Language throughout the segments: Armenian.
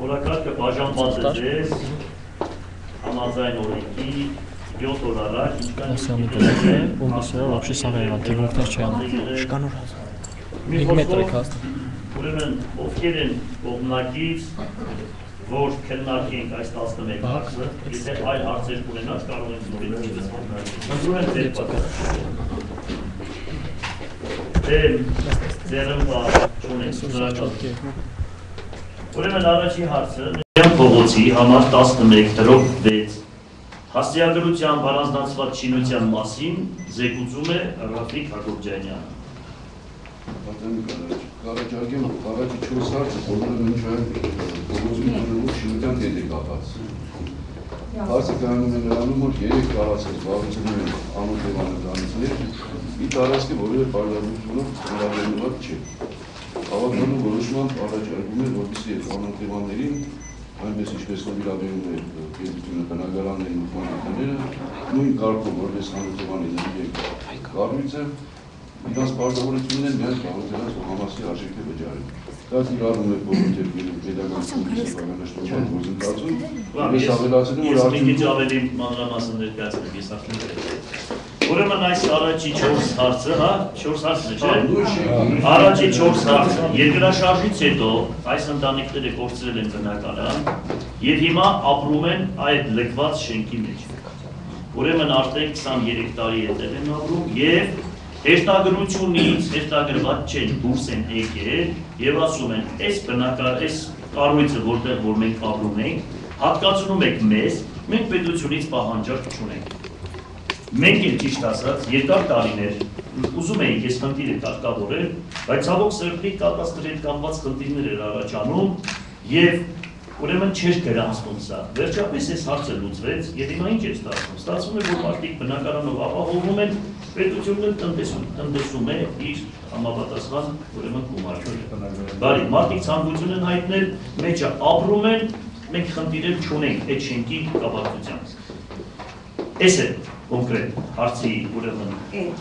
Օրակարգը բաժանված է ձեզ համաձայն օրենքի 7 օր առաջ ուրեմն ովքեր են կողմնակից, որ քննարկենք այս 11 հարցը, եթե այլ հարցեր կունենաք, կարող ենք նորից Ուրեմն առաջի հարցը Նեյան փողոցի համար 11-6 հասցեագրության բառանձնացված շինության մասին զեկուցում է Ռաֆիկ Հակոբյանը։ Առաջարկեմ առաջի 4 հարցը բոլորը մինչ փողոցի շինության հետ է կապված։ Հարցը կայանում է նրանում, որ 3 տարածք զբաղեցնում են անոթ հիվանդանոցներ, մի տարածքը որևէ պայմանավորությունով հնարավորինված չէ։ Հավաքવાનું որոշմամբ առաջարկում է, որպեսզի այդ անոթ հիվանդներին, այնպես ինչպես նվիրաբերում է պետությունը բնակարաններին ու տները, նույն կարգով որպես անոթ հիվանդների կառույցը իրաց պարտավորություններն միայն կարող դրանց համասի արժեքը վճարել։ Դա կիրառվում է բոլոր դեպքերում պետական սեփականաշնորհման գործընթացում, ես ավելացնում որ ավելի մանրամասն ներկայացնեմ, ես արդեն Ուրեմն այս առաջի 4 հարցը, հա, 4 հարցն է, չէ՞։ Առաջի 4 հարցը երկրաշարժից հետո այս ընտանիքները կորցրել են բնակարան եւ հիմա ապրում են այդ լքված շենքի մեջ։ Ուրեմն արդեն 23 տարի հետև են ապրում եւ հերթագրությունից հերթագրված չեն, դուրս են եկել եւ ասում են, այս կառույցը, որտեղ որ մենք ապրում ենք, հատկացնում եք մեզ, մենք պետությունից պահանջարկ չունենք։ Մենք էլ ճիշտ ասած, երկար տարիներ ուզում էինք այս խնդիրը կարգավորել, բայց ցավոք սրտի կատաստրոֆի հետ կապված խնդիրներ էր առաջանում եւ ուրեմն չէր գրանցվում սա։ Վերջապես այս հարցը լուծվեց եւ հիմա ինչ է ստացվում։ Ստացվում է, որ մարդիկ բնակարանով ապահովում են, պետությունը տնտեսում է իր համապատասխան ուրեմն գումարը։ Բարի, մարդիկ ցանկություն են հայտնել, մեջը ապրում են, մենք խնդիրներ չունենք այդ շենքի կապակցությամբ։ Էս է կոնկրետ հարցի ուրեմն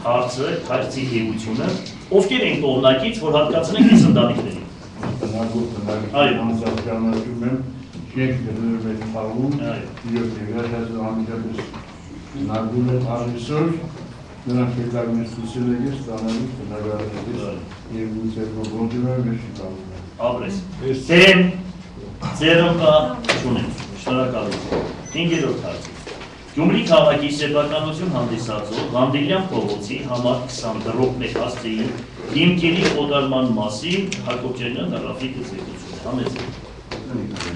հարցը, հարցի էությունը, ովքեր են կողմնակից, որ հատկացնենք այս ընտանիքներին։ Շենք դրել է խաղում, եւ վերջացած անմիջապես նագում է արժեսոր, նրանք պետական ինստիտուցիաների ստանալու բնակարաններից եւ ուզել ողջունում են մեր շտաբը։ Ապրես։ Դեմ ձերոկա չունենք։ Շնորհակալություն։ 5-րդ հարց։ Գյումրի քաղաքի սեփականություն հանդիսացող Ղանդիլյան փողոցի համար 20 դրոպմեկ հասցեի հիմքերի օտարման մասին Հակոբյանը Ռաֆիկը զեկուցում է։ Համեցեք։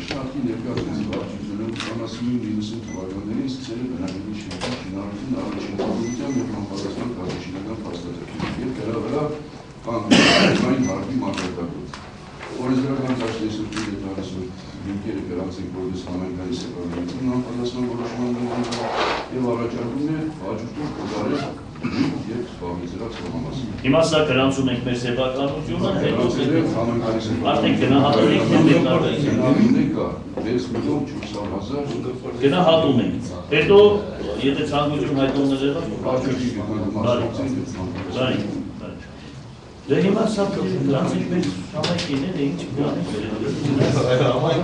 Շարքի ներկայացնի վարչությունում 90-90 թվականներին սկսել է բնակելի շենքի շինարարություն առաջին կառույցությամբ եւ համապատասխան քաղաքաշինական փաստաթղթերով եւ դրա վրա կանգնեցին հարկի մակարդակով։ Օրենսդրական դաշտեսությունն է տալիս, որ հիմքերը գրանցենք որպես համայնքային սեփականություն համապատասխան որոշման եւ առաջարկում է հաջորդող կատարել եւ զբաղեցրած համասը։ Հիմա սա գրանցում ենք մեր սեփականությունը, հետո համայնքային արդեն գնահատում ենք գնահատում ենք։ Հետո եթե ցանկություն հայտնվել է, Դե հիմա սա գրանցենք մեր համայնքիները ինչ գրանցենք։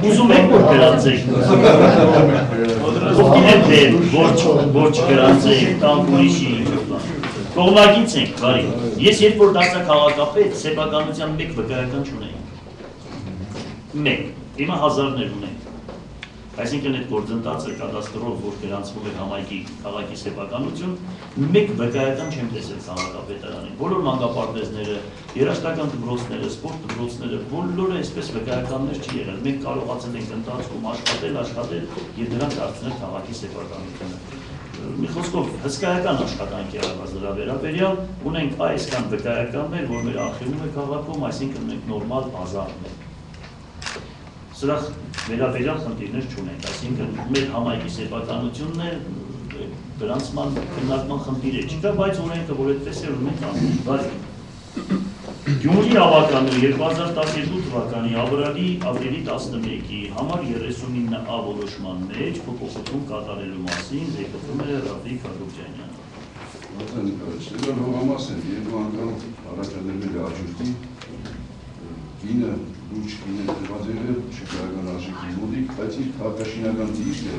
Ուզում ենք որ գրանցենք։ Ովքեր որ չգրանցենք, տան ուրիշի կողմնակից ենք, բարի։ Ես երբ որ դարձա քաղաքապետ, սեփականության մեկ վկայական չունեի։ Մեկ, հիմա հազարներ ունենք։ Այսինքն այդ գործընթացը կադաստրով, որ գրանցվում էր համայնքի քաղաքի սեփականություն, մեկ վկայական չեմ տեսել քաղաքապետարանին։ Բոլոր մանկապարտեզները, երաժշտական դպրոցները, սպորտ դպրոցները, բոլորը այսպես վկայականներ չի եղել։ Մենք կարողացել ենք ընթացքում աշխատել եւ դրանք դարձնել քաղաքի սեփականությունը։ Մի խոսքով հսկայական աշխատանք է արված դրա վերաբերյալ, ունենք այսքան վկայականներ, որ մեր արխիվում է քաղաքում, այսինքն մենք նորմալ բազարն ենք։ Սրա վերաբերյալ խնդիրներ չունենք, այսինքն մեր համայնքի սեփականությունն է գրանցման քննարկման խնդիր է չկա, բայց օրենքը որ այդպես է ունենք անում։ Բայց Գյումրի ավականու 2012 թվականի ապրիլի 11-ի համար 39-ա որոշման մեջ փոփոխություն կատարելու մասին զեկուցում է Ռաֆիկ Հակոբյանը։ Հողամաս են երկու անգամ առաջադրվել է բարձերը շքարական արժեքի մոդիկ, բայց իր հարկաշինական դիրքն է,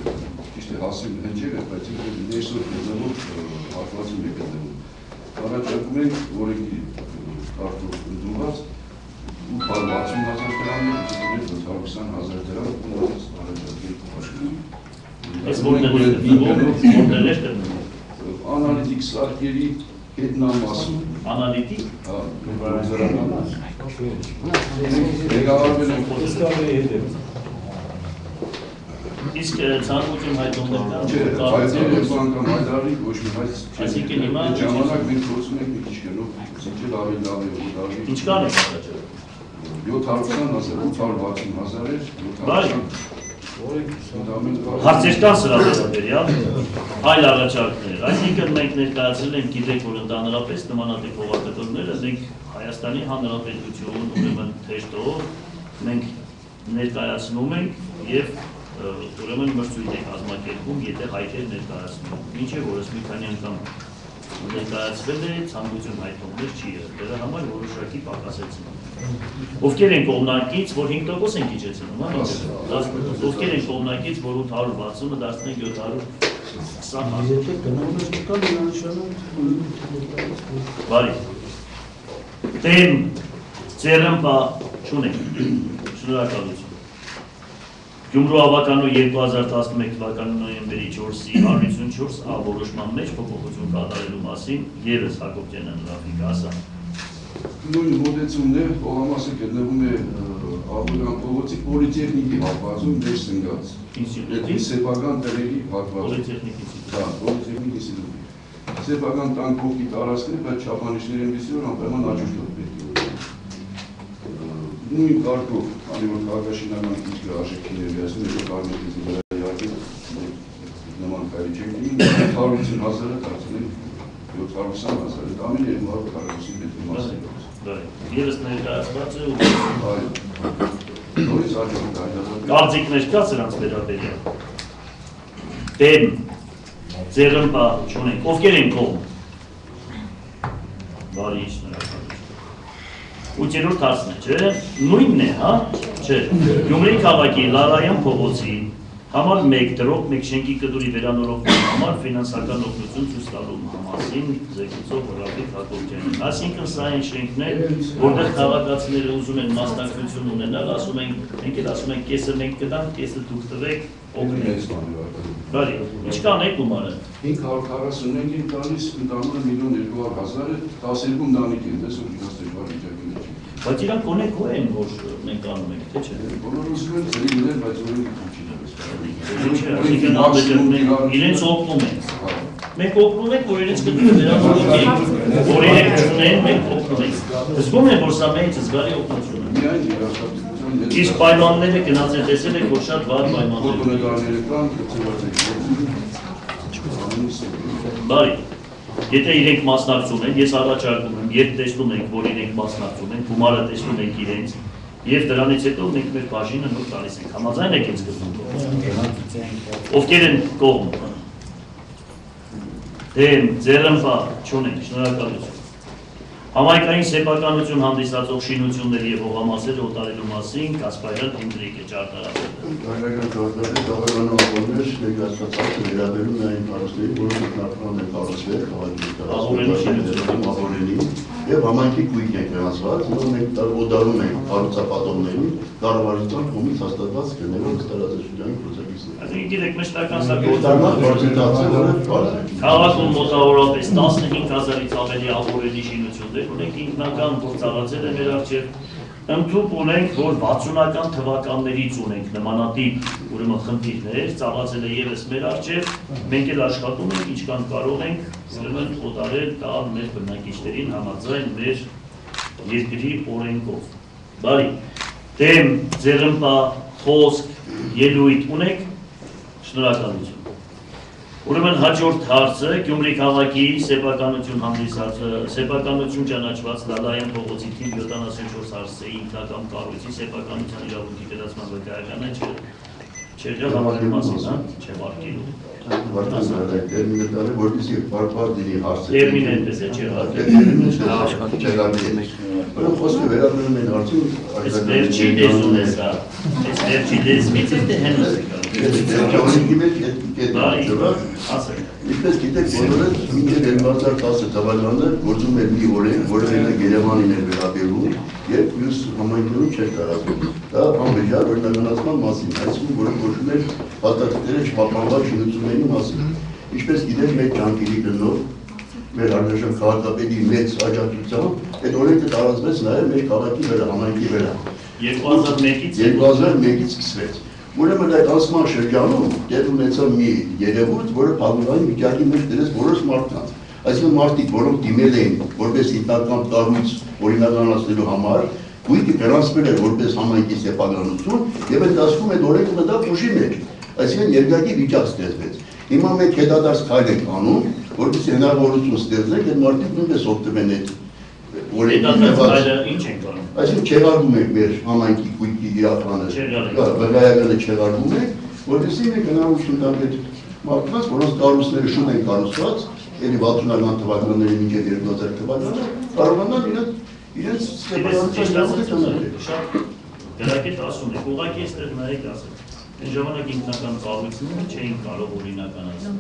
ճիշտ է հասել հնչել է, բայց իր ներսով գտնվող հարկվածում է գտնվում։ Առաջարկում ենք օրենքի կարգով ընդունված 860,000 դրամն է, 420,000 դրամ ունեցած առաջարկենք աշխատում։ Այս որտեղ է Անալիտիկ սարքերի հետնամասում։ Անալիտիկ։ Ղեկավարվել ենք Իսկ ցանկություն հայտնումներ կան։ Չէ, հայտնել է բանկամ հայտարարի ոչ մի հայտ։ Այսինքն հիմա ժամանակ մենք փորձում ենք մի քիչ գնով զիջել ավելի լավ է դառնի։ Ինչ կան է առաջարկում։ 720,000 էր, 760,000 Հարցեր կան սրա վերաբերյալ, այլ առաջարկներ, այսինքն մենք ներկայացրել ենք, գիտեք, որ ընդհանրապես նմանատիպ հողագտորները մենք Հայաստանի Հանրապետություն, ուրեմն թեժտով մենք ներկայացնում ենք եւ ուրեմն մրցույթ է կազմակերպում, եթե հայտեր ներկայացնում։ Ինչը որս մի քանի անգամ ներկայացվել է, ցանկություն հայտնումներ չի եղել, դրա համար որոշակի պակասեցնում։ Ովքեր են կողմնակից, որ 5% են իջեցնում, ովքեր են կողմնակից, որ 860-ը դարձնենք 720։ Բարի։ Դեմ ձեռնպա չունենք, շնորհակալություն։ Գյումրու ավականու 2011 թվականի նոյեմբերի 4-ի 154 որոշման մեջ փոփոխություն կատարելու մասին ևս Հակոբյանն Ռաֆիկ ասա։ Նույն մոտեցումն է, հողամասը գտնվում է Աբովյան փողոցի պոլիտեխնիկի հատվածում դեր սնգած։ Ինստիտուտի սեփական տերերի հատվածում։ Պոլիտեխնիկ ինստիտուտ։ Հա, պոլիտեխնիկ ինստիտուտի։ Սեփական տանկողքի տարածքն է, բայց չափանիշները այնպեսի որ անպայման աճուրդով պետք է։ Նույն կարգով, քանի որ քաղաքաշինական քիչ արժեքի ներկայացնում է կարմիրից վրա իհարկե նման կարի չենք ունի 150,000-ը դարձնենք 720,000-ը, դա ամեն 240 մետրի մասի։ Եվս ներկայացված է ու նորից աճուրդ հայտարարել։ Կարծիքներ կա սրանց վերաբերյալ։ Դեմ ձեռնպա չունենք, ովքեր են կողմ։ Բարի շնորհակալություն։ 8-րդ հարցն է, չէ՞։ Նույնն է, հա? Չէ։ Գյումրի քաղաքի Լարայան փողոցի համար 1 դրող 1 շենքի կդուրի վերանորոգման համար ֆինանսական օգնություն ցույց տալու մասին զեկուցող Ռաֆիկ Հակոբյանին։ Այսինքն սա այն շենքներ, որտեղ քաղաքացիները ուզում են մասնակցություն ունենալ, ասում են, մենք էլ ասում ենք, կեսը մենք կտանք, կեսը դուք տվեք, օգնենք։ Բարի, ինչ կանեք գումարը։ 545 են տալիս, ընդամենը 1,200,000-ը 12 ընտանիք են, տեսեք իրաց դժվար վիճակի մեջ։ Բայց իրանք կոնեք հո են, որ մենք անում ենք, թե չէ։ Բոլորը ուզում են ծրի լինել, բայց օրենքի իրենց օգնում ենք։ Մենք օգնում ենք, որ իրենց կտուրը վերանորոգենք, որ իրենք չունեն, մենք օգնում ենք։ Զգում են, որ սա մեծ զգալի օգնություն է։ Իսկ պայմանները գնաց են տեսել եք, որ շատ վատ պայմաններ։ Բարի, եթե իրենք մասնակցում են, ես առաջարկում եմ, երբ տեսնում ենք, որ իրենք մասնակցում են, գումարը տեսնում ենք իրենց, և դրանից հետո մենք մեր բաժինը նոր տալիս ենք, համաձայն եք ինձ գտնում։ Ովքեր են կողմ։ Դեմ, ձեռնպա, չունենք, շնորհակալություն։ Համայնքային սեփականություն հանդիսացող շինությունների և հողամասերը օտարելու մասին Կասպարյան Դիմտրիկ է ճարտարապետը։ Հայկական ճարտարապետը դավականավորներ ներկայացված վերաբերում այն հարցերի, որոնք նախնական են կառուցվել քաղաքի եւ համայնքի կույտ են գրանցված, որոնք մենք օտարում ենք կառուցապատողներին կառավարության կողմից հաստատված գներով տարածաշրջանի պրոյեկտներ։ Այսինքն գիտեք, մշտական սա քաղաքում մոտավորապես 15,000-ից ավելի ահորելի շինություններ ունենք, ինքնական որ ծառացել է մեր առջև, ընդհուպ ունենք, որ 60-ական թվականներից ունենք նմանատիպ ուրեմն խնդիրներ, ծառացել է ևս մեր առջև, մենք էլ աշխատում ենք, ինչքան կարող ենք ուրեմն օտարել տալ մեր բնակիչներին համաձայն մեր երկրի օրենքով։ Բարի, դեմ, ձեռնպա, խոսք, ելույթ ունեք, շնորհակալություն։ Ուրեմն հաջորդ հարցը Գյումրի քաղաքի սեփականություն ճանաչված Լալայան փողոցի թիվ 74 հարցի ինքնական կառույցի սեփականության իրավունքի վերացման վկայականը չեղյալ համարելու մասին, հա, չեղարկելու։ Տերմինը տալի, որպեսզի բարբար դինի հարցը։ Տերմին այնպես է չեղարկել։ Տերմինը չեղարկել։ Ուրեմն խոսքը վերաբերում են արդյոք Այս վերջի դեզուն է սա։ Այս վերջի դեզմից է թե հենոս է Ինչպես գիտեք, բոլորը մինչև 2010 թվականը գործում էր մի օրենք, որը մենակ Երևանին էր վերաբերում, երբ մյուս համայնքներում չէր տարածվում։ Դա անվճար օրինականացման մասին, այսինքն որը կոչվում էր փաստաթղթերը չպահպանված շինությունների մասին։ Ինչպես գիտեք, մեր ջանքերի գնով, մեր առնվազն քաղաքապետի մեծ աջակցությամբ, այդ օրենքը տարածվեց նաև մեր քաղաքի վրա, համայնքի վրա։ 2001-ից սկսվեց։ Ուրեմն այդ անցման շրջանում դեպի ունեցավ մի երևույթ, որը փակուղային վիճակի մեջ դրեց որոշ մարդկանց։ Այսինքն մարդիկ, որոնք դիմել էին որպես հիմնական կառույց օրինականացնելու համար, գույքը գրանցվել էր որպես համայնքի սեփականություն, եւ այդ դասում այդ օրենքը մտավ ուժի մեջ։ Այսինքն երկակի վիճակ ստեղծվեց։ Հիմա մենք հետադարձ քայլ ենք անում, որպեսզի հնարավորություն ստեղծենք այդ մարդիկ նույնպես օգտվեն այդ Այսինքն չեղարկում ենք մեր համայնքի գույքի իրականը, վկայականը չեղարկում ենք, որպեսզի մենք հնարավորություն տանք այդ մարդկանց, որոնց կառույցները շուտ են կառուցված, էլի 60-ական թվականների մինչև 2000 թվականը, կարողանան իրենց սեփականության Գրակետ ասում եք, ուղղակի այստեղ նայեք ասեք, այն ժամանակ ինքնական կառույցները չէին կարող օրինականացնել։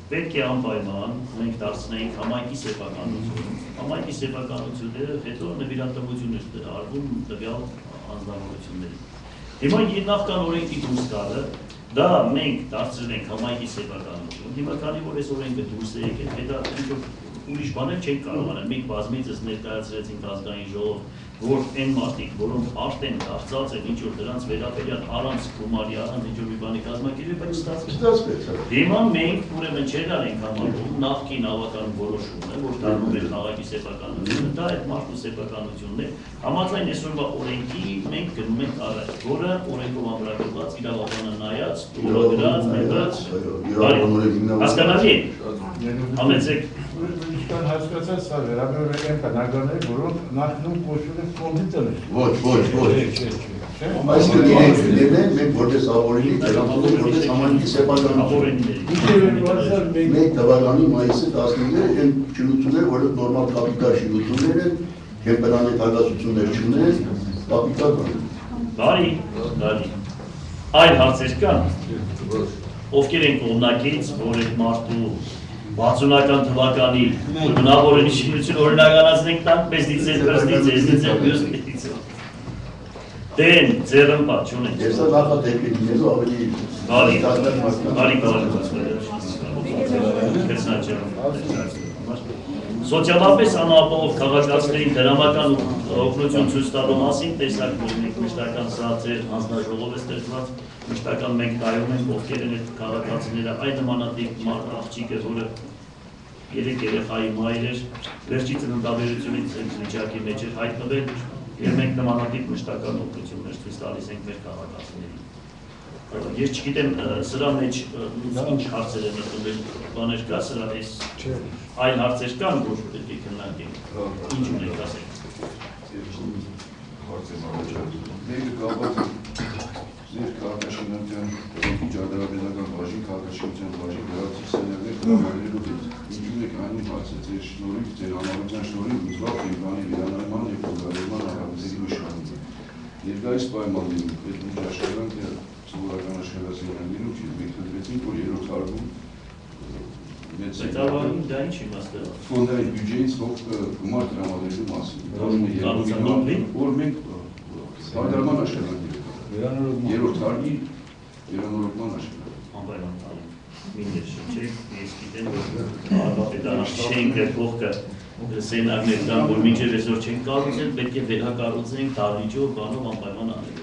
Պետք է անպայման մենք դարձնենք համայնքի սեփականություն։ Համայնքի սեփականությունները հետո նվիրատվություն էր արվում տվյալ անձնավորություններին։ Հիմա նախքան օրենքի դուրս գալը, դա մենք դարձրել ենք համայնքի սեփականություն։ Հիմա քանի որ այս օրենքը դուրս է եկել, հետո ուրիշ բաներ չենք կարող անել։ Մենք բազմիցս ներկայացրեցինք ազգային ժողով, որ այն մարդիկ, որոնք արդեն դարձած են ինչ-որ դրանց վերաբերյալ առանց գումարի, առանց ինչ-որ մի բանի կազմակերպել, բայց ստացվեց։ Հիմա մենք ուրեմն չեղալ ենք համարում նախկին ավական որոշումը, որ դառնում է քաղաքի սեփականությունը, դա այդ մարդու սեփականությունն է։ Համաձայն այսօրվա օրենքի մենք գնում ենք առաջ, որը օրենքով ամրագրված իրավաբանը նայած, ուղղագրած, ներկայացած, հասկանալի է։ Համեցեք Ինչքան հասկացած սա վերաբերում են բնակարաններ, որոնք նախնում կոչվում են կոմպյուտերներ։ Ոչ։ Այսինքն իրենք դերն մենք որպես ավորինի դրանցով որպես համայնքի սեփականություն։ Մենք թվականի մայիսի 15-ը այն շինությունները, որոնք նորմալ կապիտալ շինություններ են, կենտրոնի թարգասություններ չունեն, կապիտալ կան։ Բարի։ Այլ հարցեր կան։ Ովքեր են կողմնակից, որ այդ մարդու 60-ական թվականի բնավորի շինություն օրինականացնենք տանք, մեզնից ձեր պրստից, եզնից ձեր մյուսնից։ Դեն, ձերըմպատ, չունենք։ Ես սա նախատեպի լինելու ավելի Սոցիալապես անապահով քաղաքացիներին դրամական օգնություն ցույց տալու մասին տեսակ մենք մշտական սա ձեր հանձնաժողով է ստեղծված, մշտական մենք նայում ենք ովքեր են այդ քաղաքացիները, այն նմանատիպ աղջիկը, որը 3 երեխայի մայր էր, վերջի ծննդաբերությունից վիճակի մեջ էր հայտնվել, եւ մենք նմանատիպ մշտական օգնություններ ցույց տալիս ենք մեր քաղաքացիներին։ Ես չգիտեմ սրա մեջ ինչ հարցեր են ընդունել, բաներ կա սրա այս այլ հարցեր կան, որ պետք է քննարկենք։ Ինչ ունեք ասեք։ Հարց եմ առաջարկում։ Մեկը կապված է ձեր քաղաքաշինության ջարդարաբեզական բաժին, քաղաքաշինության բաժին գրածի սենյակներ կառավարելու հետ։ Ինչու եք անում հարցը ձեր շնորհիվ, ձեր անհավատության շնորհիվ ուզված կենտրոնի վերանայման եւ փոխադրման հարաբերությունների մշակումը։ Ներկայիս պայմաններում այդ միջաշխարհանքը սովորական աշխարհասենյակներում չի մենք խնդրեցինք, որ երրորդ հարկում Ծավալին դա ինչ իմաստ է։ Ֆոնդային բյուջեից գումար տրամադրելու մասին։ Որ մենք բարդարման աշխատանքներ երրորդ հարկի վերանորոգման աշխատանք։ Անպայման տալու։ Մինչև շրջեք, ես գիտեմ, որ քաղաքապետարան շենք է կողքը սենյակներ կան, որ մինչև այսօր չենք կառուցել, պետք է վերակառուցենք դահլիճով, բանով անպայման անել։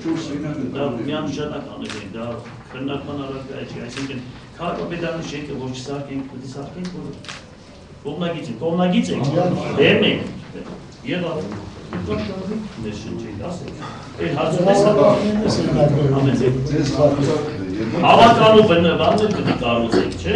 Դա միանշանակ անենք, դա քննարկման առարկա չի, այսինքն քաղաքապետարանի շենքը որ չսարքենք, պետք է սարքենք, որ կողմնագիծ ենք, դեմ ենք, եղավ։ Մեր շնչեք, ասեք, այդ հարցում ես հավականու բաններ պետք է կառուցենք, չէ՞։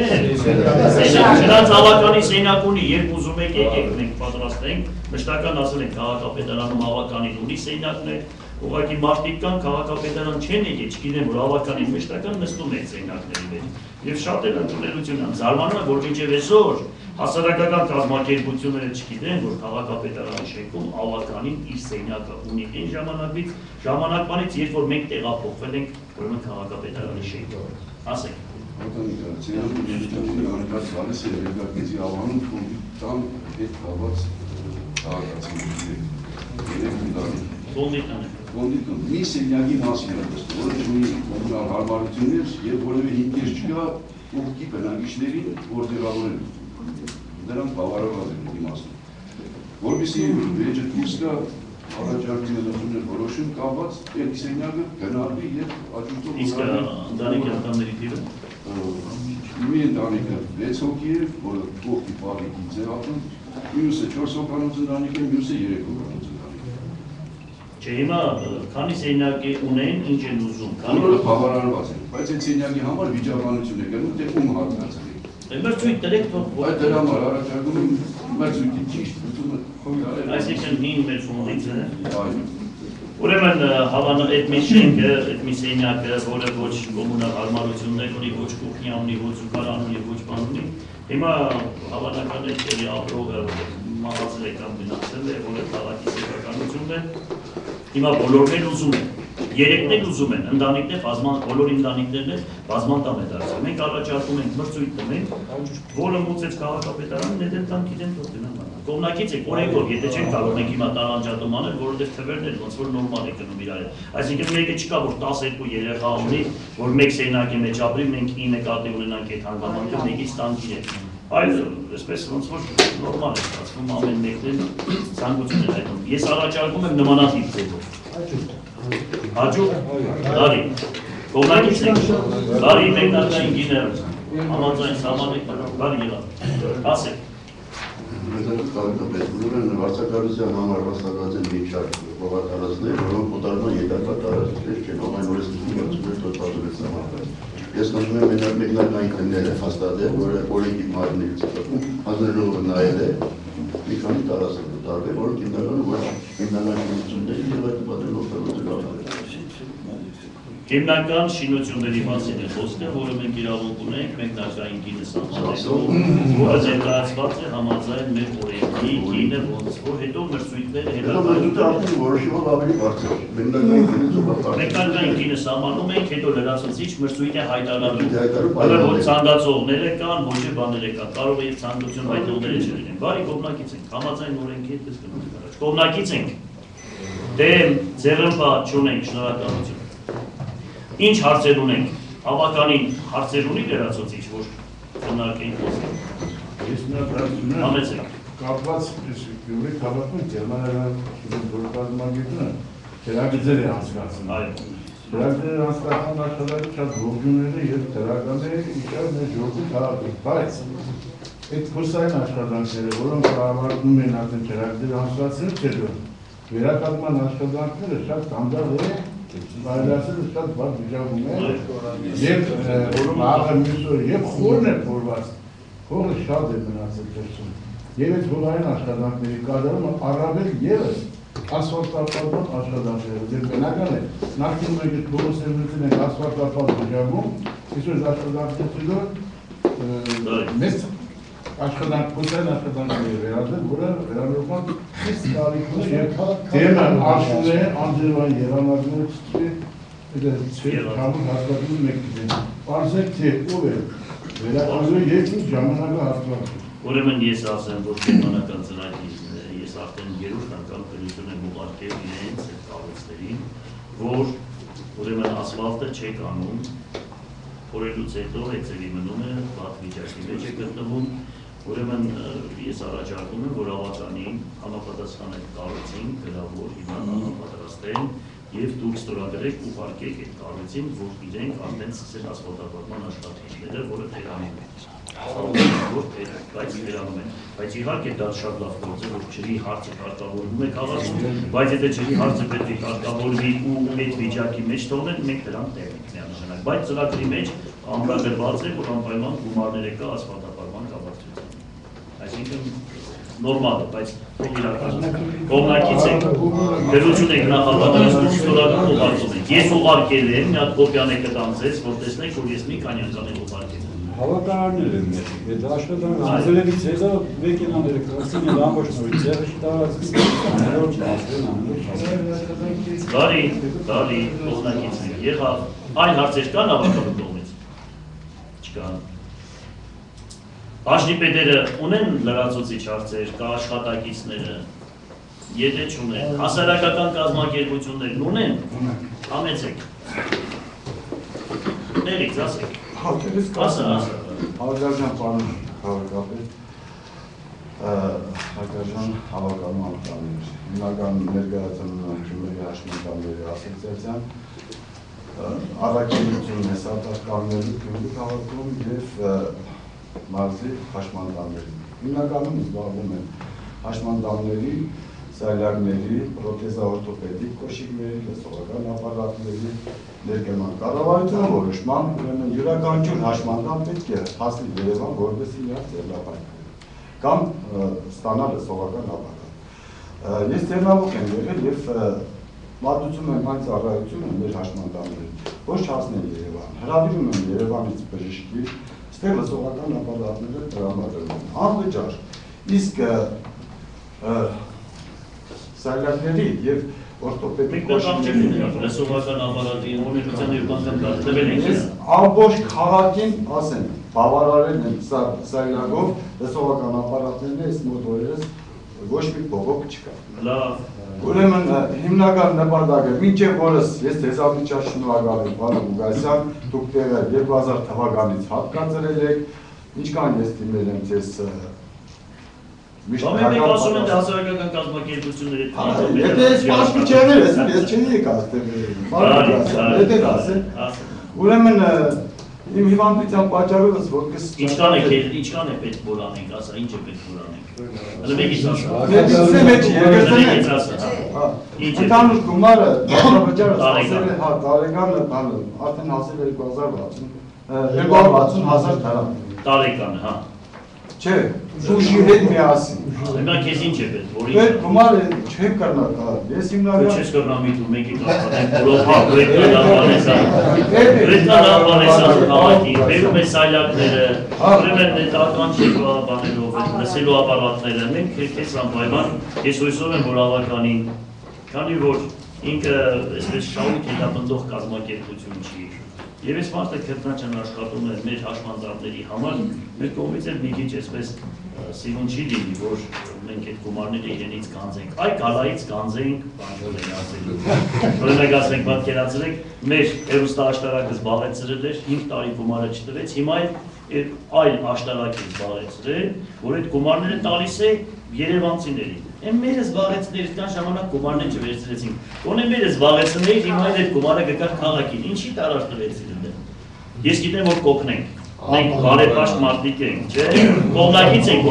Նրանց հավականի սենյակ ունի, երբ ուզում եք եկեք մենք պատրաստ ենք, մշտական ասել ենք քաղաքապետարանում հավականին ունի սենյակներ, ուղղակի մարդիկ կան, քաղաքապետարան չեն եկել, չգիտեմ, որ ավականին մշտական նստում են սենյակների մեջ։ Եվ շատերը ընդունելություն են, զարմանում են, որ մինչև այսօր հասարակական կազմակերպությունները չգիտեն, որ քաղաքապետարանի շենքում ավականին իր սենյակը ունի այն ժամանակվանից, երբ որ մենք տեղափոխվել ենք, ուրեմն քաղաքապետարանի շենքը։ Ասեք։ Մի սենյակի մասին է տեսնում, որը չունի կոմունալ հարմարություններ և որևէ հիմքեր չկա ուղղակի բնակիչներին, որ տեղավորել դրանք բավարարված են իմաստում։ Որպեսզի վեճը դուրս գա, առաջարկի մտածումներ որոշում կապված, այդ սենյակը գնահատվի և աճուրդով Իսկ ընտանիքի անդամների թիվը։ Մի ընտանիքը 6 հոգի է, որը կողքի պահիկից է ապրում, մյուսը 4 հոգանոց ընտանիք է, մյուսը 3 հոգանոց ընտանիք է։ Չէ, հիմա քանի սենյակի ունեն, ինչ են ուզում։ Բոլորը բավարարված են, բայց այդ սենյակի համար վիճաբանություն է գնում, թե ում հատկացել է։ Մրցույթ դրեք թող։ Այդ դրա համար առաջարկում եմ մրցույթի ճիշտ լուծումը խորհրդարել։ Այսինքն հին մեր ֆոնդից է։ Այո։ Ուրեմն հավանա այդ մի շենքը, այդ մի սենյակը, որը ոչ կոմունալ հարմարություններ ունի, ոչ կուխնյա ունի, ոչ զուգարան ունի, ոչ բան ունի, հիմա հավանական է չէ ապրողը մահացել է կամ գնացել է, որը քաղաքի սեփականությունն է, հիմա բոլորն էլ ուզում են, երեքն էլ ուզում են, ընտանիքներ, բոլոր ընտանիքներն էլ բազմանդամ է դարձել, մենք առաջարկում ենք մրցույթ տվենք, որը մուծեց քաղաքապետարանը, ներդել տան գիտեն թող գնան բանան։ Կողմնակից եք, օրենքով, եթե չենք կարող մենք հիմա տարանջատում անել, որովհետև թվերն էլ ոնց որ նորմալ է գնում իրար հետ։ Այսինքն մեկը չկա, որ 12 երեխա ունի, որ մեկ սենյակի մեջ ապրի, մենք 9 կատի ունենանք այդ հանգամանքը, մեկից տան գիրենք։ Այլ այսպես ոնց որ նորմալ է ստացվում, ամեն մեկն էլ ցանկություն է հայտնում։ Ես առաջարկում եմ նմանատիպ ձևով։ Հաջող, դարի, կողմնակից ենք, դարի մեկնարկային գիներ, համաձայն սահմանեք, բարի եղավ, ասեք։ Վարչակարգության համար վաստակված են մի շարք հողատարածքներ, որոնք կոտրման երկար տարածքներ չեն, ամեն օրես մրցույթներ թողածում են համարվել։ Ես խնդրում եմ մեկնարկային քննելը հաստատել, որը օրենքի մարմնից հանձնարարողը նայել է մի քանի տարածքներ տարբեր, որոնք հիմնականում ոչ հիմնական շինությունների և այդ նպատակով օգտագործել են։ Հիմնական շինությունների մասին է խոսքը, որը մենք իրավունք ունենք, մեկնարկային գինը սահմանելով, որը ներկայացված է համաձայն մեր օրենքի գինը, ոնց որ հետո մրցույթները որոշումով ավելի բարձր։ Մեկնարկային գինը սահմանում ենք, հետո լրացուցիչ մրցույթ է հայտարարում, որ ցանկացողները կան, ոչ է բաները կան, կարող է եւ ցանկություն հայտնողները չլինեն։ Բարի կողմնակից ենք, համաձայն օրենքի հետ գնում ենք առաջ։ Կողմնակից ենք։ Դե ձեռնպա չունենք, շնորհակալություն։ Ինչ հարցեր ունենք, ավականին հարցեր ունի լրացուցիչ, որ քննարկենք խոսենք։ Ես նկատում եմ Համեցեք։ կապված Գյումրի քաղաքում Գերմանիական գործարարությունը թերագծեր է անցկացնում։ Այո։ Թերագծերը անցկացնում աշխատանքի շատ ողջունները եւ թերականները իջավ մեր ժողովրդի քաղաքում, բայց այդ փոստային աշխատանքները, որոնք կառավարվում են արդեն թերագծեր անցկացնելուց հետո, վերականգնման աշխատանքները շատ դանդաղ են, Այլասերը շատ բար վիճակում է և աղը մյուսոր և խորն է փորված, խորը շատ է մնացել դրսում և այդ հողային աշխատանքների կատարումը առավել ևս ասֆալտապատման աշխատանքները և բնական է նախկինում ենք այդ փողոցներն ենք ասֆալտապատ վիճակում այսօր աշխատանքները մեծ փոստային աշխատանքների վերածել, որը վերանորոգման խիստ կարիք ունի և թեմը աշխուն է անձրևային եղանակները ցույց քամու հաստատում մեկ գիտեն։ Պարզեք թե ով է վերականգնելու և ինչ ժամանակահատվածում։ Ուրեմն ես ասեմ, որ գերմանական ծրագիրն ես արդեն երրորդ անգամ քննություն եմ ուղարկել իրենց կառույցներին, որ ուրեմն ասֆալտը չեք անում, փորելուց հետո էցերի մնում է, վատ վիճակի մեջ է գտնվում, ուրեմն ես առաջարկում եմ, որ ավականին համապատասխան այդ կառույցին գրավոր հիմնական պատրաստեն և դուք ստորագրեք ուղարկեք այդ կառույցին, որ իրենք արդեն սկսել ասֆալտապատման աշխատանքները, որը թերանում են։ Բայց թերանում են։ Բայց իհարկե դա շատ լավ գործ է, որ ջրի հարցը կարգավորվում է քաղաքում, բայց եթե ջրի հարցը պետք է կարգավորվի ու այդ վիճակի մեջ թողնել, մենք դրան տեղ ենք միանշանակ։ Բայց ծրագրի մեջ ամրագրված է, որ անպայման գումարները կա ասֆալտապատման կապակցությամբ։ Այսինքն նորմալ է, բայց իրական կողմնակից եք, գրություն եք նախապատրաստում, ստորական ուղարկում եք։ Ես ուղարկել եմ, մի հատ կոպիան եք կտամ ձեզ, որ տեսնեք, որ ես մի քանի անգամ եմ ուղարկել։ Հավաքարարներ են մեր, այդ աշխատանք անձրևից հետո վեկինաները կրասին են ամբողջ նորից ձեղը շիտարած Դարի, կողմնակից եք, եղավ, այն հարցեր կան հավաքարու կողմից, չկան։ Բաժնիպետերը ունեն լրացուցիչ հարցեր, կա աշխատակիցները, եթե չունեն, հասարակական կազմակերպություններն ունեն, համեցեք, ներիքս ասեք, Հարգարժան պարոն քաղաքապետ, հարգարժան հավաքարու անդամներ, հիմնական ներկայացնում Գյումրիի հաշմանդամների ասոցիացիան, առաքելություն է սարտարկալների Գյումրի քաղաքում և մարզի հաշմանդամների։ Հիմնականում զբաղվում են հաշմանդամների, սայլակների, պրոթեզաօրթոպեդիկ կոշիկների, լսողական ապարատների ներկայման կառավարության որոշման, ուրեմն յուրաքանչյուր հաշմանդամ պետք է հասնի Երևան, որպեսզի իրար ձեռնափայտվի կամ ստանա լսողական ապարատ։ Ես ձեռնամուխ եմ եղել և մատուցում եմ այն ծառայությունը մեր հաշմանդամներին, որ չհասնեն Երևան։ Հրավիրում եմ Երևանից բժշկի, ստեղ լսողական ապարատները տրամադրում են, անվճար, իսկ սայլակների և օրթոպեդիկ կոշիկների լսողական ապարատի ունեցության և բանկան կարդվել ենք։ Ես ամբողջ քաղաքին ասեմ, բավարարել են սայլակով լսողական ապարատներն ես մոտ օրերս ոչ մի փողոք չկա։ Լավ։ Ուրեմն հիմնական նպատակը մինչև օրս ես ձեզանից շնորհակալ եմ պարոն Ուգասյան, դուք տեղը 2000 թվականից հատկացրել եք, ինչքան ես դիմել եմ ձեզ Ամեն ասում են հասարակական կազմակերպությունները Եթե ես պաշտպի չեղել ես, ես չէի կաստել, ուրեմն իմ հիվանդության պատճառովս որքս Ինչքան է պետք որ անենք, ասա, ինչ է պետք որ անենք։ Հələ մեկից ասա։ Մեկից ասա։ Ընդհանուր գումարը բաժանվճարը տարեկանը արդեն հասել է 260,000 դրամ։ Տարեկանը, հա։ Չէ, շուշի հետ միասին։ Հիմա քեզ ինչ է պետք, որ Պետք գումարը չեմ կրնա տալ, ես հիմնական Չես կրնա միտում մեկի կասատենք, որով ռետնալավանեսան հավակի, բերում է սայլակները, ուրեմն նետական չեկվա բաներով, լսելու ապարատները, մենք քեզ անպայման, ես հույսով եմ, որ ավականին, քանի որ ինքը այսպես շահույթ հետապնդող կազմակերպություն չի, Եվ այս մարդը քրտնաչան աշխատում է մեր հաշմանդամների համար, մեր կողմից էլ մի քիչ այսպես սիրուն չի լինի, որ մենք այդ գումարները իրենից կանձենք, այ գալայից կանձենք, բանջոլ են ասելու, օրինակ ասենք պատկերացրեք, մեր հեռուստաաշտարակը զբաղեցրել էր, 5 տարի գումարը չտվեց, հիմա այլ աշտարակ է զբաղեցրել, որ այդ գումարները տալիս է երևանցիներին, մերը զբաղեցներ կան ժամանակ գումարներ չվերցրեցին, գոնե մերը զբաղեցներ, հիմա այդ գումարը գկար քաղաքին, ինչի տարար տվեցին ընդ Ես գիտեմ, որ կոգնենք, մենք բարեպաշտ մարդիկ ենք, չէ, կողմնակից ենք,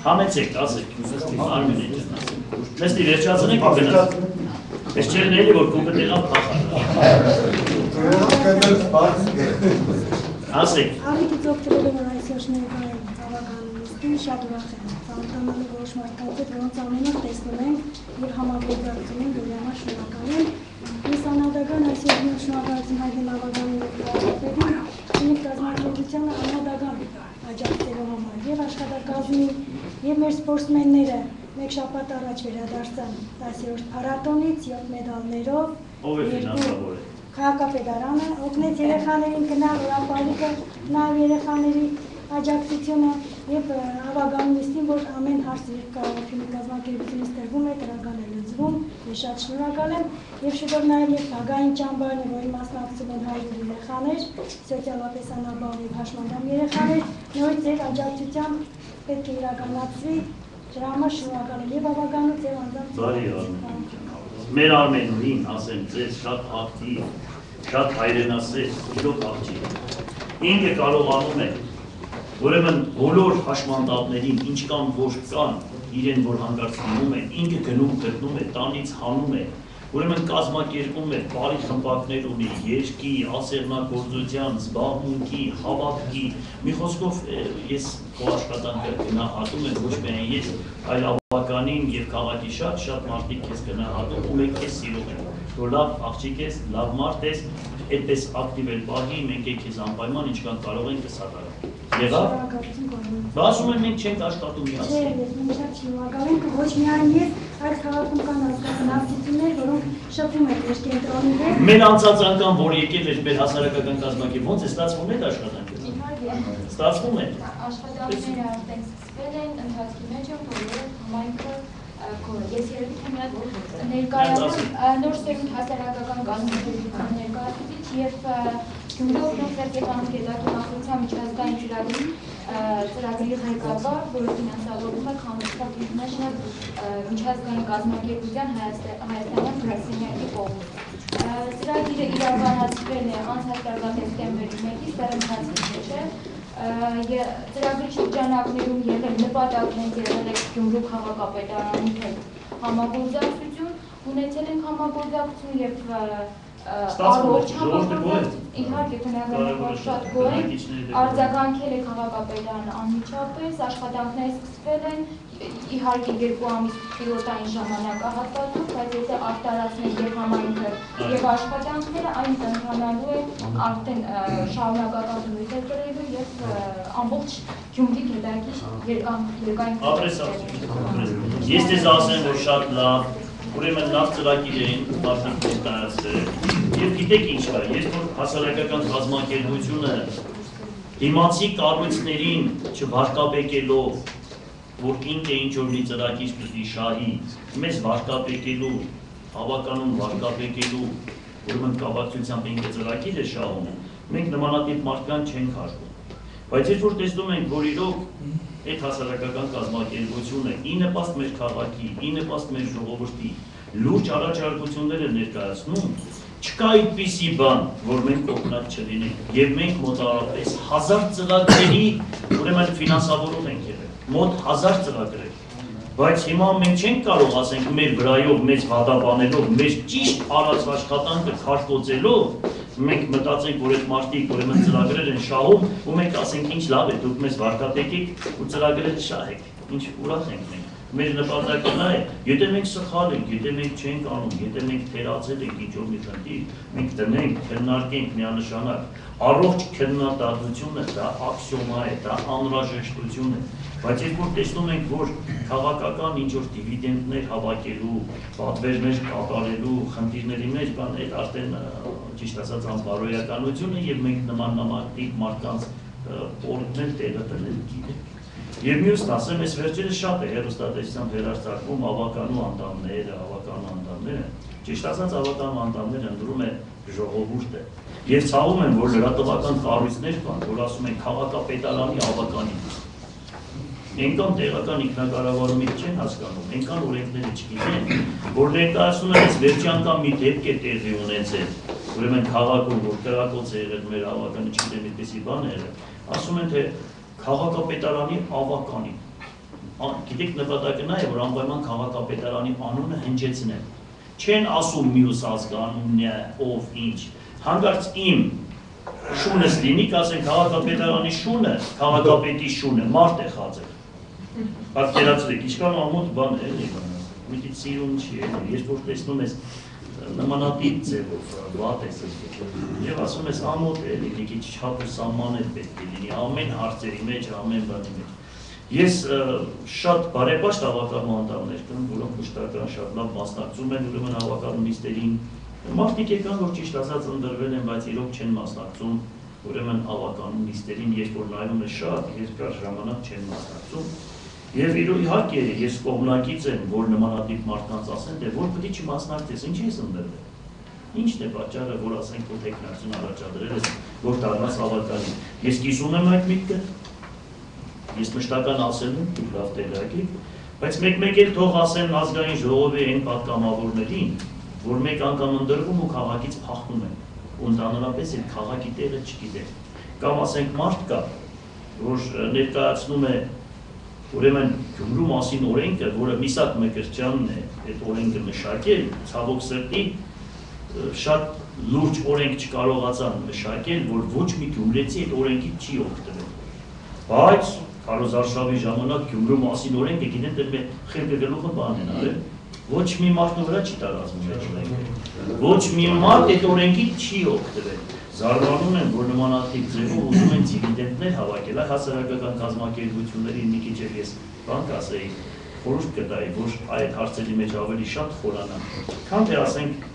համեցեք, ասեք, արմին է ճեն ասեք, նեստի վերջացնենք ու գնաց, ես չերն էլի, որ կուգը տեղավ պախար, ասեք, Արդիկից օգտվել եմ այսօր շներգային հավականանիստին, շատ ուրախ եմ, ծանոթանալու որոշ մարդկանց հետ, որոնց ամենով տեսնում ենք և համագործակցում ենք, որ համար շնորհակալ եմ, ես անհատական այսօր շնորհակալություն հայտնեմ ավականին և քաղաքապետին, ինձ կազմակերպությանը անհատական աջակցելու համար և աշխատակազմի և մեր սպորտսմենները մեկ շաբաթ առաջ վերադարձան 10-րդ փառատոնից 7 մեդալներով, Քաղաքապետարանը օգնեց երեխաներին գնալ հրապարակը, նաև երեխաների աջակցությունը և ավականնիստին, որ ամեն հարց երբ քաղաքի կազմակերպությունից տրվում է, տրական է լուծվում, ես շատ շնորհակալ եմ և շուտով նաև երբ Հագային ճամբարն է, որի մասնակցում են 100 երեխաներ, սոցիալապես անաբավ և հաշմանդամ երեխաներ, նորից ձեր աջակցությամբ պետք է իրականացվի, դրա համար շնորհակալ եմ և ավականուց և անձամբ Մեր Արմենուհին, ասեմ ձեզ, շատ ակտիվ, շատ հայրենասեր, իրոք աղջիկ։ Ինքը կարողանում է, ուրեմն բոլոր հաշմանդամներին, ինչքան որ կան, իրեն որ հանգարցնում է, ինքը գնում գտնում է, տանից հանում է, ուրեմն կազմակերպում է բարի խմբակներ ունի, երկի, ասեղնագործության, զբաղմունքի, հավատքի, մի խոսքով ես քո աշխատանքը գնահատում եմ ոչ միայն ես, այլ ավականին եւ քաղաքի շատ մարդիկ քեզ գնահատում ու մենք քեզ սիրում ենք, որ լավ աղջիկ ես, լավ մարդ ես, այդպես ակտիվ էլ պահի, մենք քեզ անպայման ինչքան կարող ենք կսատարենք։ Եղավ։ Բա ասում եմ մենք չենք աշխատում միասին։ Չէ, ես միշտ շնորհակալ եմ, ոչ միայն ես, այլ քաղաքում կան ազգացություններ, որոնք շփում են մեր կենտրոնի հետ։ Մեր անցած անգամ, որ եկել էր մեր հասարակական կազմակերպ, ոնց է ստացվում այդ աշխատանքը։ Ստացվում է։ Աշխատանքները արդեն սկսվել են, ընթացքի մեջ են, բոլորը համայնքը ես երևի թե միած ներկայանում նոր սերունդ հասարակական կազմակերպության ներկայացուցիչ եւ Գյումրիով Ֆերկետանու գետակի միջազգային ծրագրի ղեկավար, որը ֆինանսավորվում է Commonwealth International միջազգային կազմակերպության հայաստանյան գրասենյակի կողմից։ Ծրագիրը իրականացվել է անցած տարվա դեկտեմբերի 1-ից դեռ ընթացքի մեջ է։ Ծրագրի շրջանակներում եղել նպատակներ եղել է Գյումրու քաղաքապետարանի հետ համագործակցություն, ունեցել ենք համագործակցություն եւ առողջ համագործակցություն, իհարկե բնականաբար շատ գոհ ենք, արձագանքել է քաղաքապետարանը անմիջապես, աշխատանքները սկսվել են, իհարկե 2 ամիս պիլոտային ժամանակահատվածում, բայց եթե արտարացնենք եւ համայնքը եւ աշխատանքները, այն կընթանալու է արդեն շարունակական բնույթ կրելու եւ ամբողջ Գյումրի գետակի երկայնքով։ Ես դες ասեմ, որ շատ լավ, ուրեմն լավ ծրագիր էին մարդիկ ներկայացրել եւ գիտեք ինչ կա, ես որ հասարակական կազմակերպությունը դիմացի կառույցներին չվարկաբեկելով, որ ինքը ինչ որ մի ծրագիր պիտի շահի, մեզ վարկաբեկելու, հավականում վարկաբեկելու, ուրեմն կապակցությամբ ինքը ծրագիր է շահում, մենք նմանատիպ մարդկան չենք հաշվում։ Բայց ես որ տեսնում ենք, որ իրոք այդ հասարակական կազմակերպությունը ի նպաստ մեր քաղաքի, ի նպաստ մեր ժողովրդի լուրջ առաջարկություններ է ներկայացնում, չկա այդպիսի բան, որ մենք օգնած չլինենք եւ մենք մոտավորապես 1000 ծրագրերի ուրեմն ֆինանսավորում ենք եղել, մոտ 1000 ծրագրեր, բայց հիմա մենք չենք կարող ասենք մեր վրայով, մեծ վադաբանելով, մեր ճիշտ արած աշխատանքը քարտոծելով մենք մտածենք, որ այդ մարդիկ ուրեմն ծրագրեր են շահում ու մենք ասենք ինչ լավ է, դուք մեզ վարկատեկեք ու ծրագրերը շահեք, ինչ ուրախ ենք մենք։ Մեր նպատակը նա է, եթե մենք սխալ ենք, եթե մենք չենք անում, եթե մենք թերացել ենք ինչ-որ մի խնդիր, մենք դնենք, քննարկենք միանշանակ, առողջ քննադատությունը դա աքսիոմա է, դա անհրաժեշտություն է, բայց երբ որ տեսնում ենք, որ քաղաքական ինչ-որ դիվիդենտներ հավաքելու, պատվերներ կատարելու խնդիրների մեջ կան, այդ արդեն ճիշտ ասած անբարոյականություն է եւ մենք նմանատիպ մարդկանց օրհնել տեղը դնել գիտենք։ Եվ մյուսն ասեմ, ես վերջերս շատ է հեռուստատեսությամբ հեռարձակվում ավականու անդամները, ճիշտ ասած ավականու անդամները ընդրում է ժողովուրդը։ Եվ ցավում եմ, որ լրատվական կառույցներ կան, որ ասում են քաղաքապետարանի ավականի։ Այնքան տեղական ինքնակառավարումից չեն հասկանում, այնքան օրենքները չգիտեն, որ ներկայացնում են այս վերջի անգամ մի դեպք է տեղի ունեցել, ուրեմն քաղաքում, որ կրակոց է եղել մեր ավականը, չգիտեմ այդպիսի բան է եղել, ասում են, թե քաղաքապետարանի ավականի, գիտեք նպատակը նա է, որ անպայման քաղաքապետարանի անունը հնչեցնեն, չեն ասում մյուս ազգանունն է, ով ինչ, հանկարծ իմ շունս լինի, կասեն քաղաքապետարանի շունը, քաղաքապետի շունը, մարդ է խածել, պատկերացրեք, ինչքան ամոթ բան է, մի սիրուն չի է, երբ որ տեսնում ես նմանատիպ ձևով վատ ես եւ ասում ես ամոթ է, մի քիչ չափ ու սահման է պետք է լինի ամեն հարցերի մեջ, ամեն բանի մեջ։ Ես շատ բարեպաշտ ավականու անդամներ կան, որոնք մշտական շատ լավ մասնակցում են ուրեմն ավականու նիստերին։ Մարդիկ եկան, որ ճիշտ ասած ընդրվել են, բայց իրոք չեն մասնակցում ուրեմն ավականու նիստերին, երբ որ նայում ես շատ երկար ժամանակ չեն մասնակցում։ Եվ իհարկե ես կողմնակից եմ, որ նմանատիպ մարդկանց ասեն, թե որ պետք է չմասնակցես, ինչ ես ընդրվել։ Ինչն է պատճառը, որ ասենք որ տեխնացիոն առաջադրել ես, որ դառնաս ավականի։ Ես կիսում եմ այդ միտքը, ես մշտական ասել եմ, դուք լավ տեղյակ, բայց մեկ-մեկ էլ թող ասեն ազգային ժողովի այն պատգամավորներին, որ մեկ անգամ ընդրվում ու քաղաքից փախնում են, ու ընդհանրապես այդ քաղաքի տեղը չգիտեն։ Կամ ասենք մարդ կա, որ ներկայացնում է Ուրեմն Գյումրու մասին օրենքը, որը Միսակ Մկրտչյանն է այդ օրենքը մշակել, ցավոք սրտի շատ լուրջ օրենք չկարողացան մշակել, որ ոչ մի գյումրեցի այդ օրենքից չի օգտվել։ Բայց քարոզարշավի ժամանակ Գյումրու մասին օրենքը գիտեն դեռ խելքը գլուխը բան են արել, ոչ մի մարդու վրա չի տարածվում այդ օրենքը։ Ոչ մի մարդ այդ օրենքից չի օգտվել։ Զարմանում են, որ նմանատիպ ձևով ուզում են դիվիդենտներ հավաքել, հասարակական կազմակերպությունների մի քիչ ես բան կասեի, խորհուրդ կտայի, որ այդ հարցերի մեջ ավելի շատ խորանան, քան թե ասենք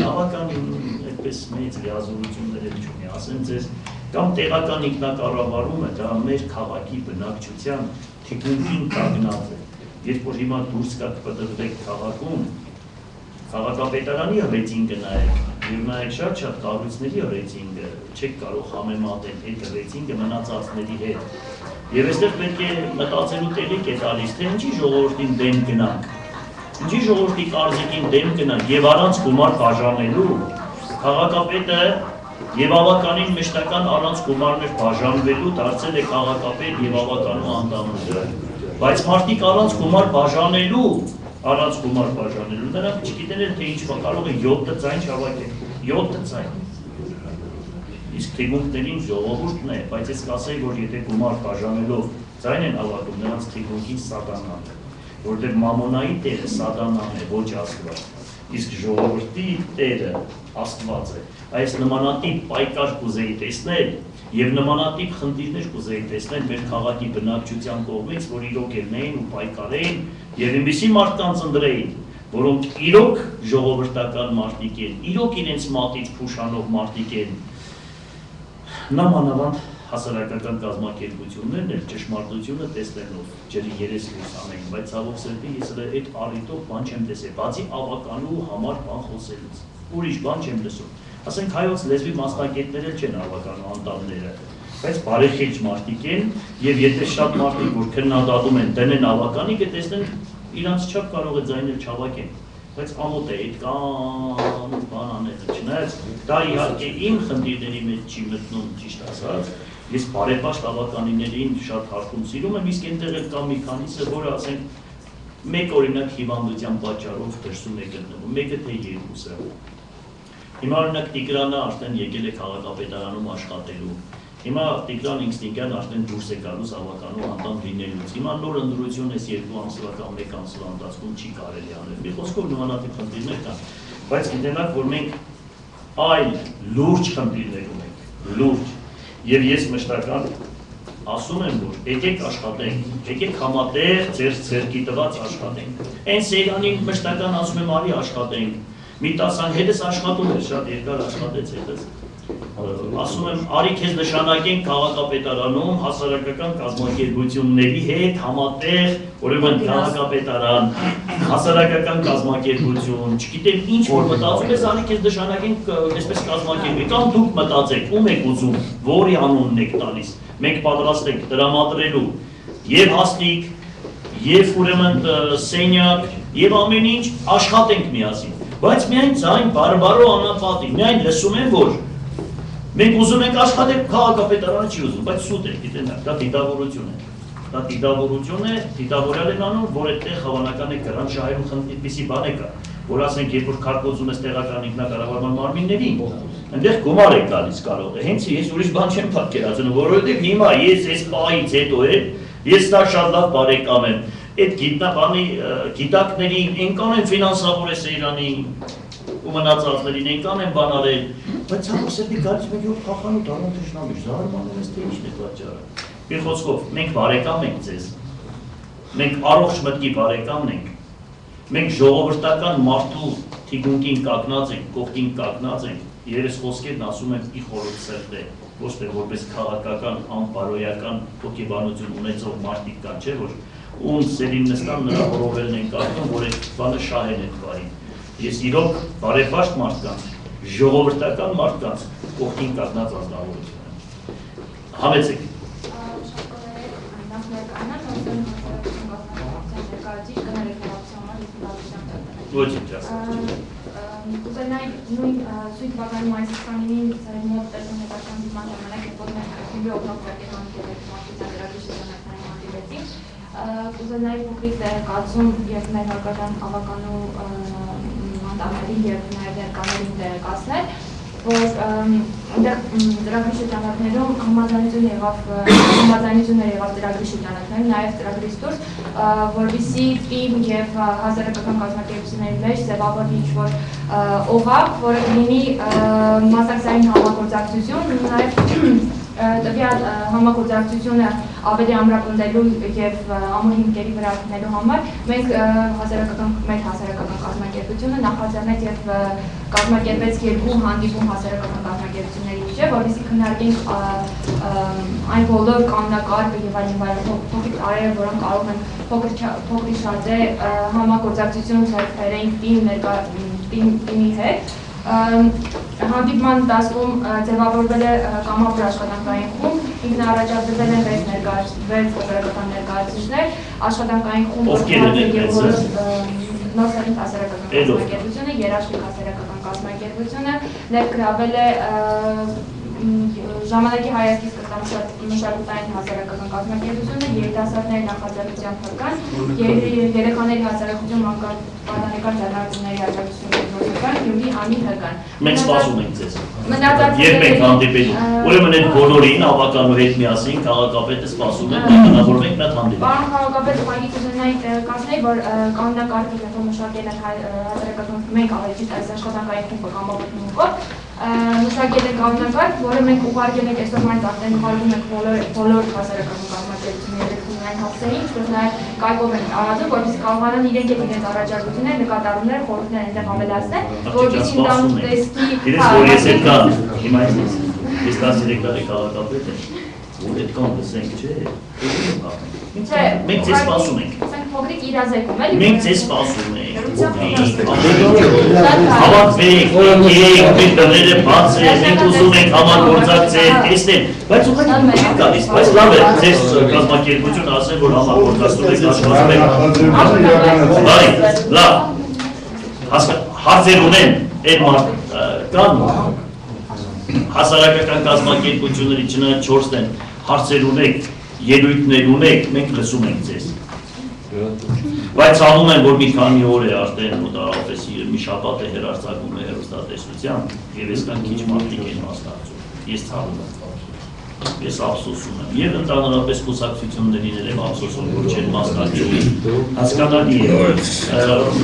ավականին այդպես մեծ լիազորություններ չունի, ասեմ ձեզ, կամ տեղական ինքնակառավարումը դա մեր քաղաքի բնակչության թիկունքին կանգնած է, երբ որ հիմա դուրս կպտղվեք քաղաքում, քաղաքապետարանի ռեյտինգը նայեք, եւ նայեք շատ կառույցների ռեյտինգը, չեք կարող համեմատել այդ ռեյտինգը մնացածների հետ։ Եվ այստեղ պետք է մտածելու տեղիք է տալիս, թե ինչի ժողովրդին դեմ գնանք, ինչի ժողովրդի կարծիքին դեմ գնանք եւ առանց գումար բաժանելու քաղաքապետը եւ ավականին մշտական առանց գումարներ բաժանվելու դարձել է քաղաքապետ եւ ավականու անդամները։ Բայց մարդիկ առանց գումար բաժանելու նրանք չգիտեն թե ինչ կարող է 7 ձայն չհավաքել, 7 ձայն։ Իսկ թիկունքներին ժողովուրդն է, բայց ես կասեի, որ եթե գումար բաժանելով ձայն են հավաքում, նրանց թիկունքին սատանան է, որտեղ մամոնայի տերը սատանան է, ոչ Աստված։ Իսկ ժողովրդի տերը Աստված է։ Այս նմանատիպ պայքար կուզեի տեսնել եւ նմանատիպ խնդիրներ կուզեի տեսնել մեր քաղաքի բնակչության կողմից, որ իրոք ելնեին ու պայքարեին եւ այնպիսի մարդկանց ընտրեին, որոնք իրոք ժողովրդական մարդիկ են, իրոք իրենց մատից փուշանող մարդիկ են։ Նամանավանդ հասարակական կազմակերպություններն էլ ճշմարտությունը տեսնելով ջրի երես լույս անեն, բայց ցավոք սրտի ես այդ առիթով բան չեմ տեսել, բացի ավականու համար բան խոսելուց, ուրիշ բան չեմ լսում։ Ասենք հայոց լեզվի մասնագետներ էլ չեն ավականու անդամները, բայց բարեխիղճ մարդիկ են եւ եթե շատ մարդիկ որ քննադատում են դնեն ավականի, կտեսնեն իրանց չափ կարող է ձայնել չհավաքեն, բայց ամոթ է այդ կան բան անելը, չնայած դա իհարկե իմ խնդիրների մեջ չի մտնում, ճիշտ ասած, ես բարեպաշտ ավականիներին շատ հարգում սիրում եմ, իսկ այնտեղ էլ կա մի քանիսը, որը ասենք մեկ օրինակ հիվանդության պատճառով դրսում է գտնվում, մեկը թե երկուսը։ Հիմա օրինակ Տիգրանը արդեն եկել է քաղաքապետարանում աշխատելու։ Հիմա Տիգրան Ինստինկյան արդեն դուրս է գալուց ավականու անդամ լինելուց։ Հիմա նոր ընտրություն էս 2 ամսվա կամ 1 ամսվա ընթացքում չի կարելի անել։ Մի խոսքով նմանատիպ խնդիրներ կան, բայց գիտենաք, որ մենք այլ լուրջ խնդիրներ ունենք, լուրջ։ Եվ ես մշտական ասում եմ, որ եկեք աշխատենք, եկեք համատեղ ձեր ձեռքի տված աշխատենք։ Այն սերանին մշտական ասում եմ արի աշխատենք։ Մի 10 հետս աշխատում էր, շատ երկար աշխատեց հետս։ Ասում եմ, արի քեզ նշանակենք քաղաքապետարանում հասարակական կազմակերպությունների հետ համատեղ, ուրեմն քաղաքապետարան, հասարակական կազմակերպություն, չգիտեմ ինչ որ մտածում ես, արի քեզ նշանակենք այսպես կազմակերպի, կամ դուք մտածեք, ում եք ուզում, որի անունն եք տալիս, մենք պատրաստ ենք տրամադրելու եւ հաստիկ, եւ ուրեմն սենյակ, եւ ամեն ինչ աշխատենք միասին, բայց միայն ձայն բարբարո անապատի, միայն լսում են, որ մենք ուզում ենք աշխատել, քաղաքապետարանը չի ուզում, բայց սուտ է, գիտենաք, դա դիտավորություն է։ Դա դիտավորություն է, դիտավորյալ են անում, որ այդտեղ հավանական է կրան շահերու այդպիսի բան է կա, որ ասենք, երբ որ քարտոզում ես տեղական ինքնակառավարման մարմիններին, այնտեղ գումար է գալիս կարող է։ Հենց ես ուրիշ բան չեմ պատկերացնում, որովհետև հիմա ես այս պահից հետո ես դա շատ լավ բարեկամ եմ։ Այդ գիտնաբանի գիտակների ենկան են ֆինանսավորել Սեյրանի ու մնացածներին ենկան են բան արել, բայց ցավոք սրտի գալիս մեկ օր փախանու դառնում թշնամի, զարմանում ես թե ինչն է պատճառը։ Մի խոսքով, մենք բարեկամ ենք ձեզ, մենք առողջ մտքի բարեկամն ենք, մենք ժողովրդական մարդու թիկունքին կանգնած ենք, կողքին կանգնած ենք, եւ այս խոսքերն ասում եմ ի խորհուրդ սրտե, ոչ թե որպես քաղաքական անբարոյական հոգեբանություն ունեցող մարդիկ կան, չէ՞ որ ում Սերին նստան նրա հորովելն են կարդում, որ այդ բանը շահեն այդ բարին։ Ես իրոք բարեպաշտ մարդկանց, ժողովրդական մարդկանց կողքին կանգնած ազնվորություն եմ։ Համեցեք։ Ոչինչ ասած։ Կուզենայի նույն սույն բականի մայիսականին մոտ տեսնում ետական դիման ժամանակ, որ մենք քիմի օգնող պետական կերպարության դրագիշ ժամանակային խոսեցինք, կուզենայի փոքրիկ տեղեկացում եւ մեր հարգարժան ավականու անդամներին եւ նաեւ ներկաներին տեղեկացնել, որ ծրագրի շրջանակներում համաձայնություններ եղավ ծրագրի շրջանակներում, նաեւ ծրագրից դուրս, որպեսզի թիմ եւ հասարակական կազմակերպությունների մեջ ձևավորվի ինչ-որ օղակ, որը կլինի մասնակցային համագործակցություն, նաեւ տվյալ համագործակցությունը ավելի ամրապնդելու եւ ամուր հիմքերի վրա դնելու համար մենք մեր հասարակական կազմակերպությունը նախաձեռնեց եւ կազմակերպեց երկու հանդիպում հասարակական կազմակերպությունների միջեւ, որովհետեւ քննարկենք այն բոլոր կանոնակարգը եւ այլն փոքրիկ արերը, որոնք կարող են փոքրի շատ համագործակցություն ձեռքբերենք թիմի հետ։ Հանդիպման դասում ձևավորվել է կամավոր աշխատանքային խումբ, ինքնաառաջադրվել են 6 օպերատորական ներկայացուցիչներ, աշխատանքային խումբը Նորսերին հասարակական կազմակերպությունը, Երաշխիք հասարակական կազմակերպությունը, ներգրավել է Ժամանակի հայացքից մշակութային հասարակական կազմակերպությունը, երիտասարդների նախաձեռնության փրկան, երեխաների հասարակություն պատանեկան ձեռնարկությունների աջակցությունների գործական, Գյումրի անի հկան։ Մենք սպասում ենք ձեզ։ Երբ ենք հանդիպելու։ Ուրեմն այդ բոլորին ավականու հետ միասին քաղաքապետը սպասում է, պայմանավորվենք մի հատ հանդիպել։ Պարոն քաղաքապետ, ուղղակի կուզենայի տեղեկացնել, որ կանոնակարգը մշակել են հասարակական մենք ավելի ճիշտ այս աշխատանքային խումբը կամավորությունով մշակել են կանոնակարգ, որը մենք ուղարկել ենք այսօր մենք արդեն ուղարկում ենք բոլոր հասարակական կազմակերպությունների էլեկտրոնային հասցեին, ինչպես նաև կայքով են տարածում, որպեսզի կարողանան իրենք էլ իրենց առաջարկություններ, նկատառումներ, խորհուրդներ այնտեղ ավելացնել, որպեսզի ընդհանուր տեսքի Ես 13 տարի քաղաքապետ եմ, որ այդ կան լսենք, չէ, մենք ձեզ սպասում ենք։ Փոքրիկ իրազեկում էլի։ Մենք ձեզ սպասում ենք, հավաքվենք, եկեք, մեր դռները բաց են, մենք ուզում ենք համագործակցել, տեսնել, բայց ուղղակի չի գալիս, բայց լավ է, ձեզ կազմակերպություն ասեն, որ համագործակցում եք, աշխատում եք։ Լավ, հարցեր ունեն, այդ կան հասարակական կազմակերպությունների չնայած 4-ն են, հարցեր ունեք, ելույթներ ունեք, մենք լսում ենք ձեզ։ Բայց ցավում եմ, որ մի քանի օր է արդեն մոտավորապես մի շաբաթ է հեռարձակվում է հեռուստատեսությամբ եւ այսքան քիչ մարդիկ են մասնակցում։ Ես ցավում եմ։ Ես ափսոսում եմ։ Եվ ընդհանրապես կուսակցություններին էլ եմ ափսոսում, որ չեն մասնակցում։ Հասկանալի է։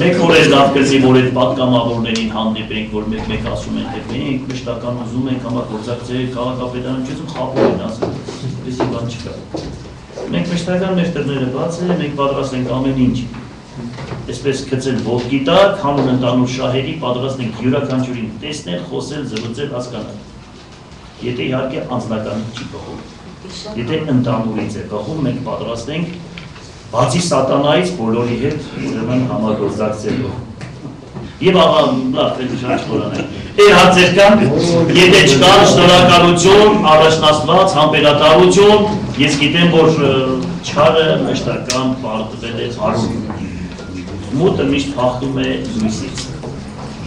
Մեկ օր է լավ կլինի, որ այդ պատգամավորներին հանդիպենք, որ մեկ ասում են, թե մենք մշտական ուզում ենք համագործակցել քաղաքապետարան, չեմ խափում են ասել։ Դեսի բան չկա։ Մենք մշտական մեր դռները բաց են, մենք պատրաստ ենք ամեն ինչ։ Այսպես գծել ոտքի տակ, հանուն ընդհանուր շահերի պատրաստ ենք յուրաքանչյուրին տեսնել, խոսել, զրուցել, հասկանալ։ Եթե իհարկե անձնականից չի բխում։ Եթե ընդհանուրից է բխում, մենք պատրաստ ենք բացի սատանայից բոլորի հետ համագործակցելու։ Եվ աղա, լավ, պետք է շնորհանալ։ Հարցեր կան, եթե չկան, շնորհակալություն, առաջնացված համբերատարություն, ես գիտեմ, որ չարը մշտական պարտվել է հարում։ Մութը միշտ փախնում է լույսից։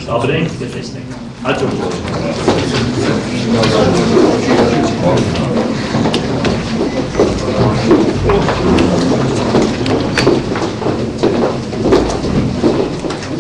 Շաբրենք, կտեսնենք։ Հաջող։